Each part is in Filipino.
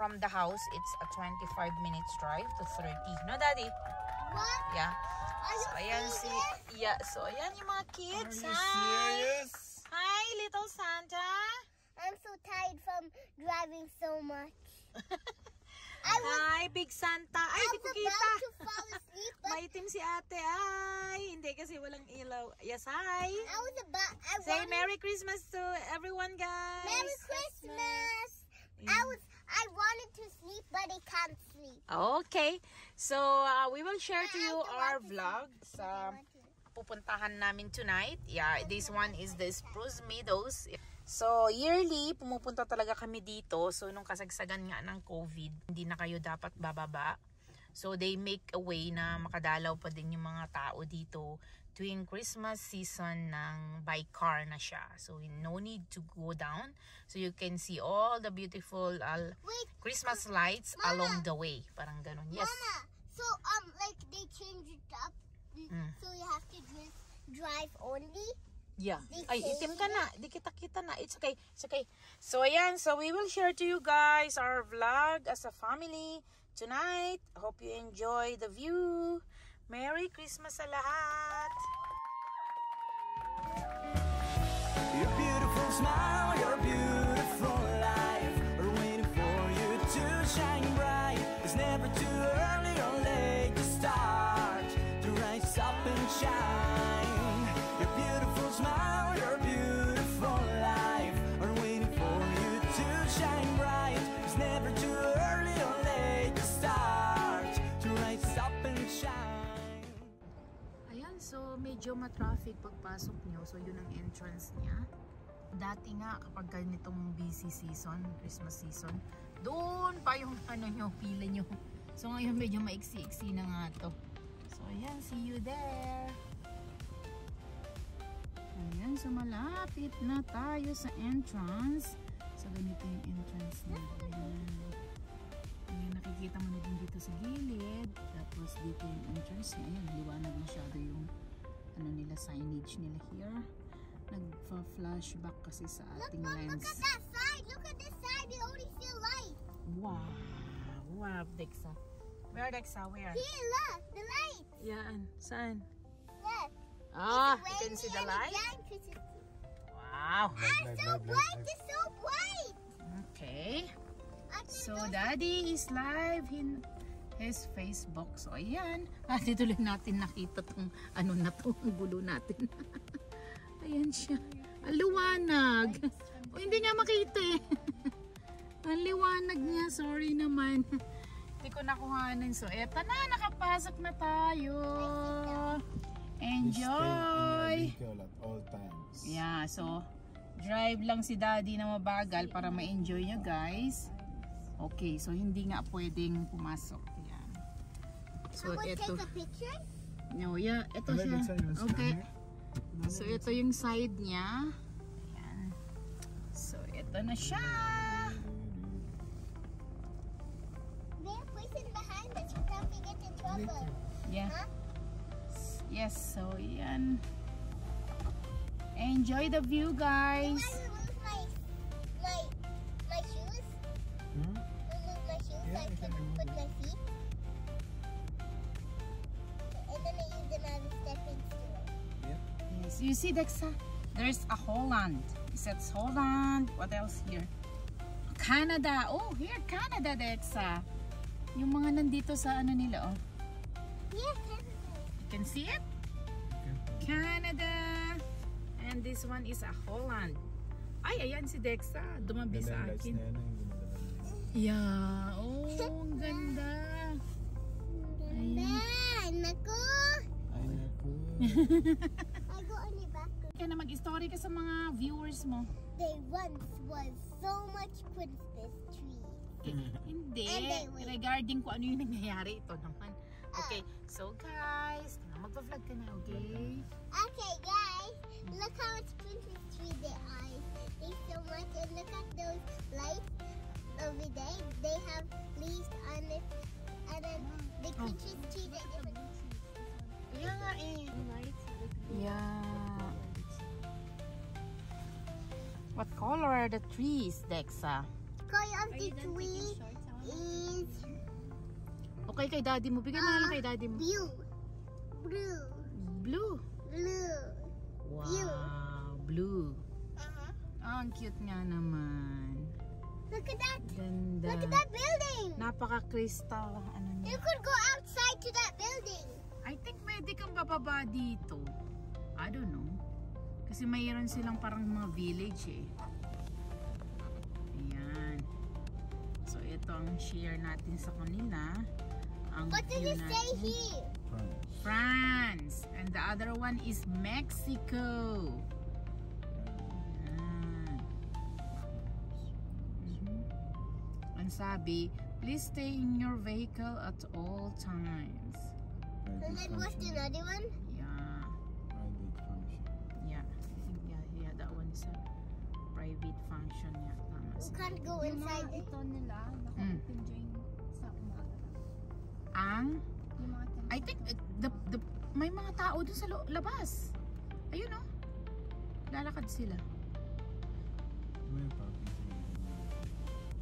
from the house, it's a 25 minutes drive to 30. No, Daddy? What? Yeah. Are So, you ayan serious? yeah, so ayan yung mga kids. Are you Hi! serious? Hi, little Santa! I'm so tired from driving so much. Hi, Big Santa! Ay, I di ko was kita! about to fall asleep, but Maitim si ate. Ay, hindi kasi walang ilaw. Yes, hi! I Say wanted Merry Christmas to everyone, guys! Merry Christmas. Yeah. I wanted to sleep, but I can't sleep. Okay. So, we will share to you our vlog sa pupuntahan namin tonight. Yeah, this one is the Spruce Meadows. So, yearly, pumupunta talaga kami dito. So, nung kasagsagan nga ng COVID, hindi na kayo dapat bababa. So, they make a way na makadalaw pa din yung mga tao dito tuwing Christmas season ng by car na siya. So, no need to go down. So, you can see all the beautiful Christmas lights Mama. along the way. Parang ganun. Yes. Mama, so like they changed it up, so you have to just drive only. Yeah. They Ay, changed itim ka na. Di kita na. It's okay. It's okay. So, ayan. So, we will share to you guys our vlog as a family tonight. Hope you enjoy the view. Merry Christmas sa lahat! Your beautiful smile, your beautiful life are waiting for you to shine bright. It's never too early or late to start to rise up and shine. Your beautiful smile, your beautiful life are waiting for you to shine bright. It's never too early or late to start to rise up and shine. Ayan, so medyo ma-traffic pagpasok nyo. So, yun ang entrance niya. Dati nga, kapag ganitong busy season, Christmas season, doon pa yung nyo, pila nyo. So, ngayon medyo maiksi-iksi na nga to. So, ayan, see you there. Ayan, so malapit na tayo sa entrance. So, ganito yung entrance niya. Ayan. Ayan, nakikita mo na din dito sa gilid. Tapos dito yung entrance niya. Ayan, liwanag masyado yung ano nila, signage nila here. Nagfa-flashback kasi sa ating lens. Look at that side. Look at this side. You only see a light. Wow! Wow, Dexa. Where, Dexa? Where? Here, look, the light. Yan. Saan? Look. Ah, It's you can see the raining light? again 'cause it's Wow! so bright. It's so bright. Okay. I can So, go- Daddy is live in his Facebook. So, ayan. Dito lang natin nakita tong ano na to, ang gulo natin. Ayan siya. Ang liwanag. O, hindi nga makita eh. Ang liwanag niya. Sorry naman. Hindi ko nakuhanan. So, eto na. Nakapasok na tayo. Enjoy! At all times. Yeah, so drive lang si Daddy na mabagal para ma-enjoy nyo, guys. Okay, so hindi nga pwedeng pumasok. Yan. So, I will ito. take a picture. No, yeah, ito siya. Okay. So, ito yung side niya. Ayan. So, ito na siya. They're pushing behind us without we get in trouble. Yeah. Huh? Yes, so yan. Enjoy the view, guys. Can I remove my shoes? Hmm? Remove my shoes so Yeah, I you can can remove put it. my feet. And then I use them as a stepping stool. Yes, you see, Dexa? There's a Holland. It says Holland. What else here? Canada. Oh, here, Canada, Dexa. Yung mga nandito sa ano nila, oh. Yeah, You can see it? Canada. And this one is a Holland. Ay, ayan si Dexa. Dumabi sa akin. Yeah. Oh, ang ganda. Man, naku! Ay, naku. I go on your back. Kaya na mag-story ka sa mga viewers mo. There once was so much Christmas tree. Hindi. And they wait. Regarding kung ano yung nangyayari, ito naman. Okay, so guys, magpa-vlog ka na, okay? Okay, guys, look how much Christmas tree there are. Thanks so much, and look at those lights over there. They have leaves on it, and then the Christmas tree that different. Kaya nga eh. Yeah. What color are the trees, Dexa? Color of the tree Okay, kay daddy mo. Bigay mo na lang kay daddy mo. Blue. Blue. Blue. Blue. Wow, blue. Ang cute nga naman. Look at that. Ganda. Look at that building. Napaka-crystal. Ano You niya. could go outside to that building. I think pwede kang bababa dito. I don't know. Kasi mayroon silang parang mga village eh. Ayan. So ito ang share natin sa kanila. Ang What does view it say natin. here? France. And the other one is Mexico. Ayan. Ang sabi, please stay in your vehicle at all times. And then what's the other one? Yeah. Yeah. I think yeah, that one is a private function. Yeah, tama. You can't go inside it. Ito nila, naka-open sa umaga. Ang Yung mga I think the may mga tao dun sa labas. Ayun oh. Lalakad sila.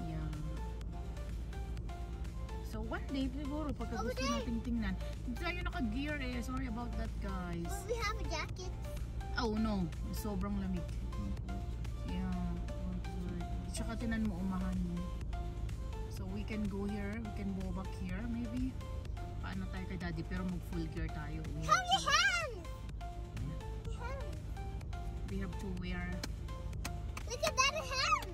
Yeah. So one day siguro pagka Over gusto there. natin tingnan. Hindi tayo naka-gear eh. Sorry about that, guys. Well, we have a jacket. Oh no, sobrang lamig. Yeah. Tsaka tinan mo umahan mo. So we can go here, we can go back here maybe. Paano tayo kay daddy pero mag full gear tayo. Have your hands. Your hands. We have to wear Look at that hand.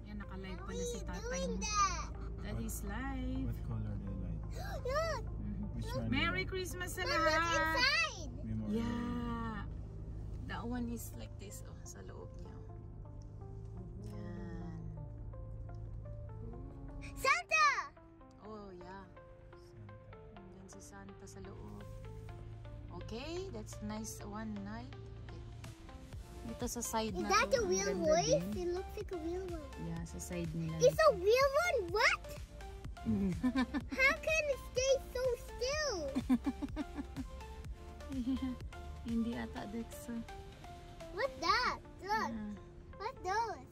Yan, naka-live How pala are si you tatay doing mo. that? That is live. What color do you like? Look. Which one? Merry Christmas sa Look, look lahat! inside. Memorial. Yeah! That one is like this, oh, sa loob niya. Yan. Santa. Oh, yeah. Yan si Santa sa loob. Okay, that's nice one night. Okay. Dito sa side Is na that to, a ang real ganda voice? din. It looks like a real one. Yeah, sa side nila. It's a real one? What? How can it stay so still? Hindi ata, Dex. What's that? Look. Yeah. What's those?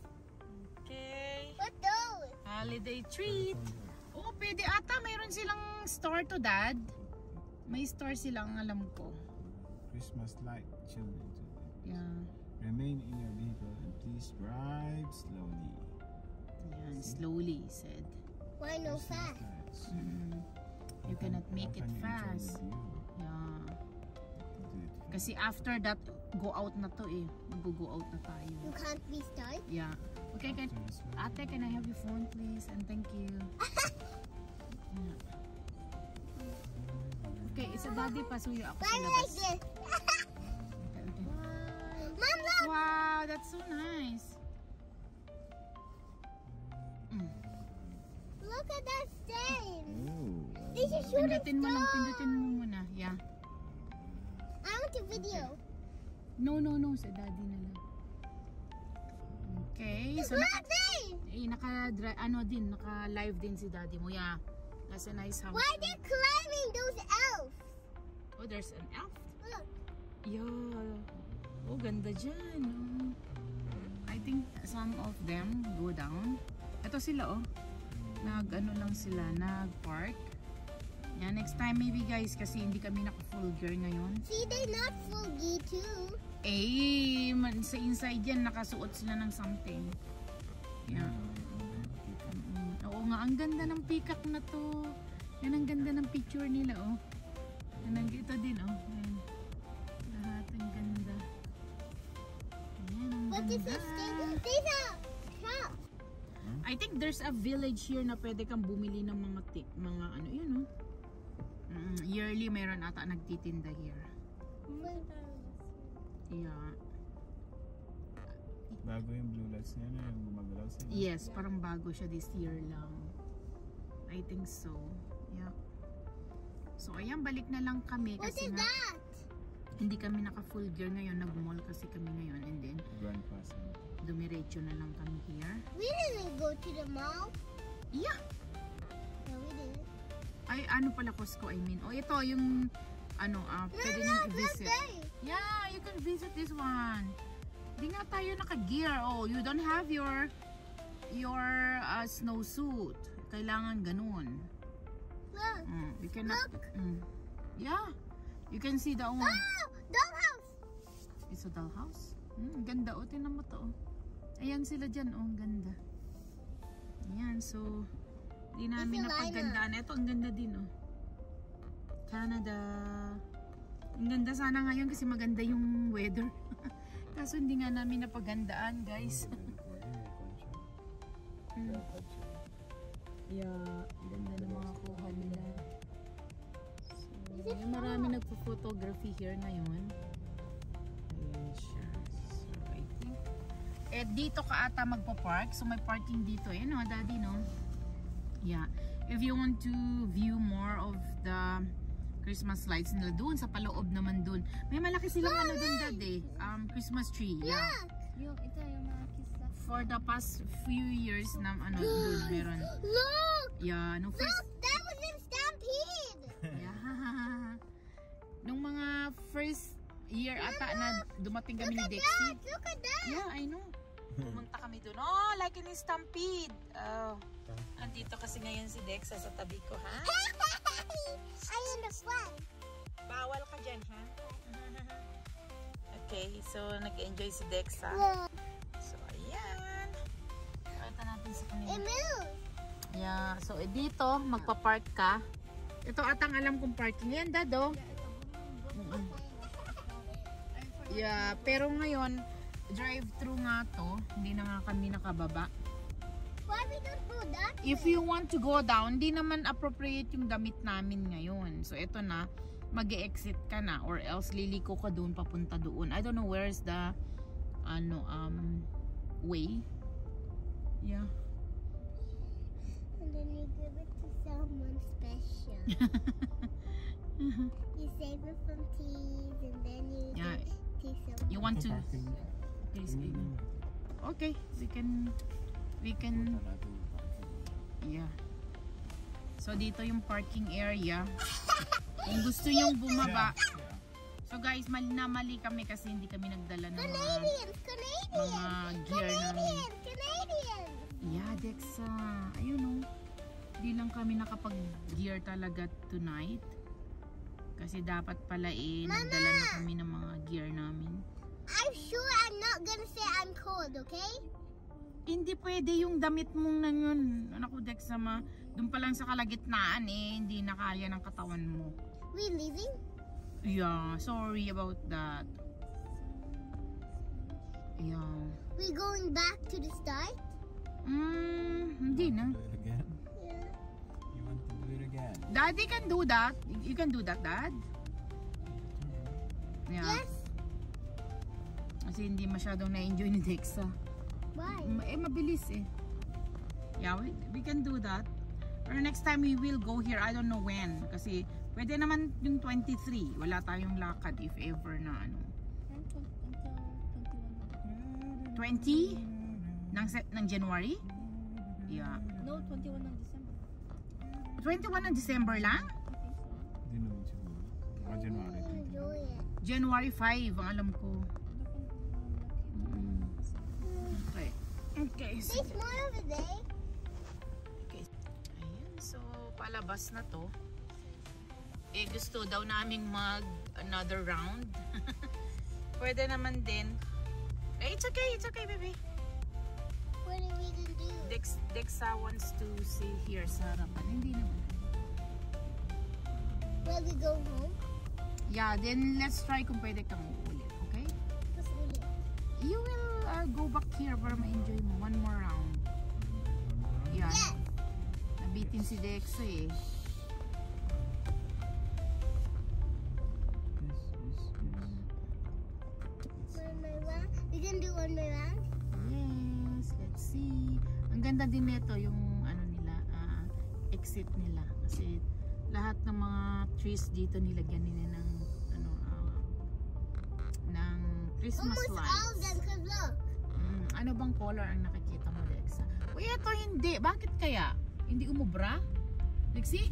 Okay. What's those? Holiday treat. Oh, pwede ata. Mayroon silang store to, Dad. May store silang, alam ko. Christmas light, children. Yeah. Remain in your vehicle and please drive slowly. Yan, slowly, he said. Why no Christmas fast? lights. You cannot make it How can you enjoy fast. the view? Yeah. Do it fast. Kasi after that, go out na to eh. Mag-go out na tayo. You can't restart? Yeah. Okay, After this one, ate, can I have your phone please? And thank you. Yeah. Okay, isa daddy, pasuyo ako sa Why labas. like this? Okay, okay. Mom, look! Wow, that's so nice. Look at that stain. Oh, This is shooting Pindutin mo lang, star. pindutin mo muna. Yeah. I want a video. No, sa daddy na lang. Okay, so Look, there! naka-live din si daddy mo. Yeah. That's a nice house. Why are they climbing those elves? Oh, there's an elf. Look. Yeah. Oh, ganda dyan. Oh. I think some of them go down. Ito sila, oh. Nag-ano lang sila, nag-park. Yeah, next time maybe guys, kasi hindi kami naka-full gear ngayon. See, they're not full gear too. Eh, sa inside yan, nakasuot sila ng something. Yeah. Oo nga, ang ganda ng peacock na to. Yan ang ganda ng picture nila, oh. Yan ang ito din, oh. Yan. Lahat ang ganda. Yan ang What is this ganda. thing? These are shops. I think there's a village here na pwede kang bumili ng mga ano, yun, oh. Yearly mayroon ata nagtitinda here. Yeah. bago yung blue lights niya na yung gumagalaw sila. Yes, parang bago siya this year lang. I think so. Yeah. So ayan, balik na lang kami What kasi is nga that? hindi kami naka full gear ngayon, nag-mall kasi kami ngayon, and then Grand Pass. dumiretso na lang kami here. We didn't go to the mall. Yeah. No, we didn't. Ay, ano pala Costco, I mean. Oh, ito yung ano, pwede nyo Look, i-visit. there. Yeah, you can visit this one. Di nga tayo naka-gear. Oh, you don't have your your snowsuit. Kailangan ganun. Look. You cannot. Yeah. You can see the one. Oh, dollhouse. It's a dollhouse. Ganda. O, tinan mo to. Ayan sila dyan. Oh, ang ganda. Ayan. So, di namin napaggandaan. Ito, ang ganda din. Oh. Canada. Ang ganda sana ngayon kasi maganda yung weather. Kaso hindi nga namin napagandaan, guys. Yeah, ganda ng mga kuha nila. So, yung marami nagpo-photography here ngayon. Ayan siya. So, I think. Dito ka ata magpa-park. So, may parking dito. Ayan o, daddy, no? Yeah. If you want to view more of the Christmas lights nila doon sa paloob naman doon. May malaki silang ano doon, daddy. Christmas tree. Yeah. Yung ito yung mga kisa. For the past few years na ano doon meron. Look. Yeah, no first. Look, that was in Stampede. Yeah. Nung mga first year ata na dumating kami ni Look at Dexy. that. Look at that. Yeah, I know. Pumunta kami doon. Oh, like in Stampede. Oh. Andito kasi ngayon si Dexa sa tabi ko, ha? I in the front. Bawal ka dyan, ha? Okay, so nag-enjoy si Dexa. Look. So, ayan. Pakita natin sa kanila. It moves. Yeah, so dito, magpa-park ka. Ito atang alam kong parking. Yan, dado. Yeah, pero ngayon, drive-thru nga to. Hindi na nga kami nakababa. Why we don't go that way? If you want to go down, hindi naman appropriate yung damit namin ngayon. So, ito na, mag-e-exit ka na or else liliko ka doon, papunta doon. I don't know where's the, way. Yeah. And then you give it to someone special. You save it from thieves and then you Yeah. give it to someone. You want to... Okay, we can, yeah. So, dito yung parking area. Kung gusto nyong bumaba. So, guys, mali kami kasi hindi kami nagdala ng mga gear namin. Canadians! Yeah, Dexa. Ayun, oh. Hindi lang kami nakapag-gear talaga tonight. Kasi dapat pala nagdala na kami ng mga gear namin. I'm sure I'm not gonna say I'm cold, okay? Hindi pwede yung damit mong na yun. Anak ko, Dexa, doon pa lang sa kalagitnaan hindi na kaya ng katawan mo. We leaving? Yeah, sorry about that. Yeah. We going back to the start? Hindi na. Do it again? Yeah. You want to do it again? Daddy can do that. You can do that, Dad? Yeah. Yes? Kasi hindi masyadong na-enjoy ni Dexa. Why? Mabilis Yeah, we can do that. Or next time we will go here. I don't know when. Kasi pwede naman yung 23. Wala tayong lakad if ever na ano. 20? Ng January? Yeah. No, 21 ng December. 21 ng December lang? Hindi naman siguro. Mga January. Enjoy it. January 5 ang alam ko. Okay. Okay. So, There's more over there. okay. Ayan. So, palabas na to. Gusto daw naming another round. Pwede naman din. It's okay, baby. What are we gonna do? Dexa wants to see here sa harapan. Hindi naman. Will we go home? Yeah, then let's try kung pwede kang uulit, okay? Let's ulit. You will go back here para ma-enjoy mo. One more round. Yeah. Yes! Nabitin si Dexa One more round. We can do one more round? Yes, let's see. Ang ganda din nito yung nila, exit nila kasi lahat ng mga trees dito nilagyan nila ng ng Christmas Almost all of lights. them, cause look. Ano bang color ang nakikita mo, Dexa? Uy, ito hindi. Bakit kaya? Hindi umubra? Dexy?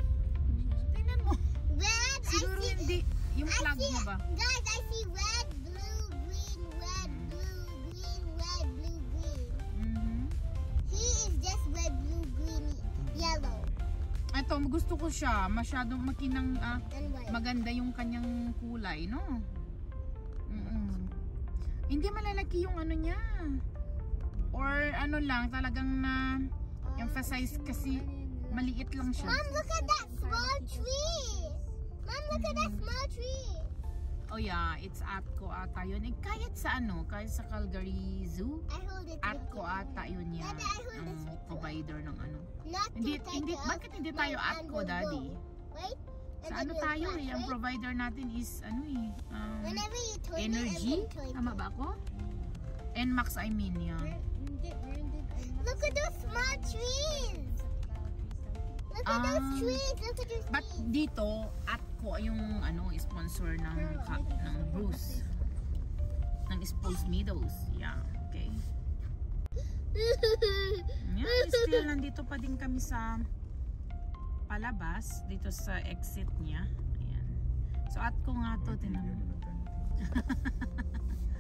Tingnan mo. Red, Siguro I see. hindi. Yung I plug see, mo ba? guys, I see red, blue, green, red, blue, green, red, blue, green. Mhm. He is ito, gusto ko siya. Masyadong makinang, And white. maganda yung kanyang kulay, no? Hindi malalaki yung ano niya. Or ano lang, talagang na emphasize kasi maliit lang siya. Mom, look at that small tree. Mom, look at that small tree. Oh yeah, it's Atco ata yun. Eh, kahit sa ano, kahit sa Calgary Zoo, I hold it. Atco ata yun yan. Daddy, I hold Ang this with provider ng ano. Not Hindi, to take hindi, it off. bakit hindi tayo My hand Atco, will Daddy? go. Wait. And Sa then ano we'll tayo flash, eh, ang right? provider natin is ano eh, Whenever you turn Energy? it, I'm gonna Tama ba ako? NMAX I mean, yeah. Look at those small trees. Look at those trees. Look at those But trees. dito, Atco yung ano, sponsor ng Bruce. Ng Spruce Meadows. Yeah, okay. Yeah, still nandito pa din kami sa palabas, dito sa exit niya. Ayan. So Atco nga to, tinan mo.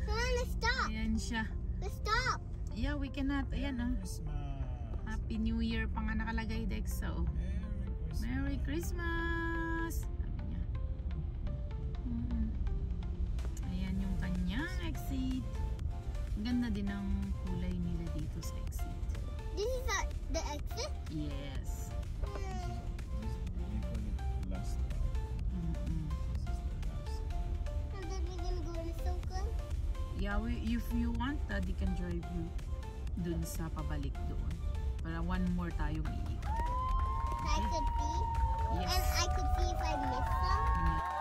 Come on, let's stop. Ayan siya. Let's stop. Yeah, we cannot. Ayan ah. Christmas. Happy New Year pa nga nakalagay, Dex. So, Merry Christmas! Sabi niya. Ayan yung kanyang exit. Ang ganda din ang kulay nila dito sa exit. This is the exit. Yes. We call it last stop. This is the last stop. And then we're gonna go in a circle. Yeah, if you want, Daddy can drive you dun sa pabalik doon. Para one more tayong iikot. I could see. Yes. And I could see if I missed some.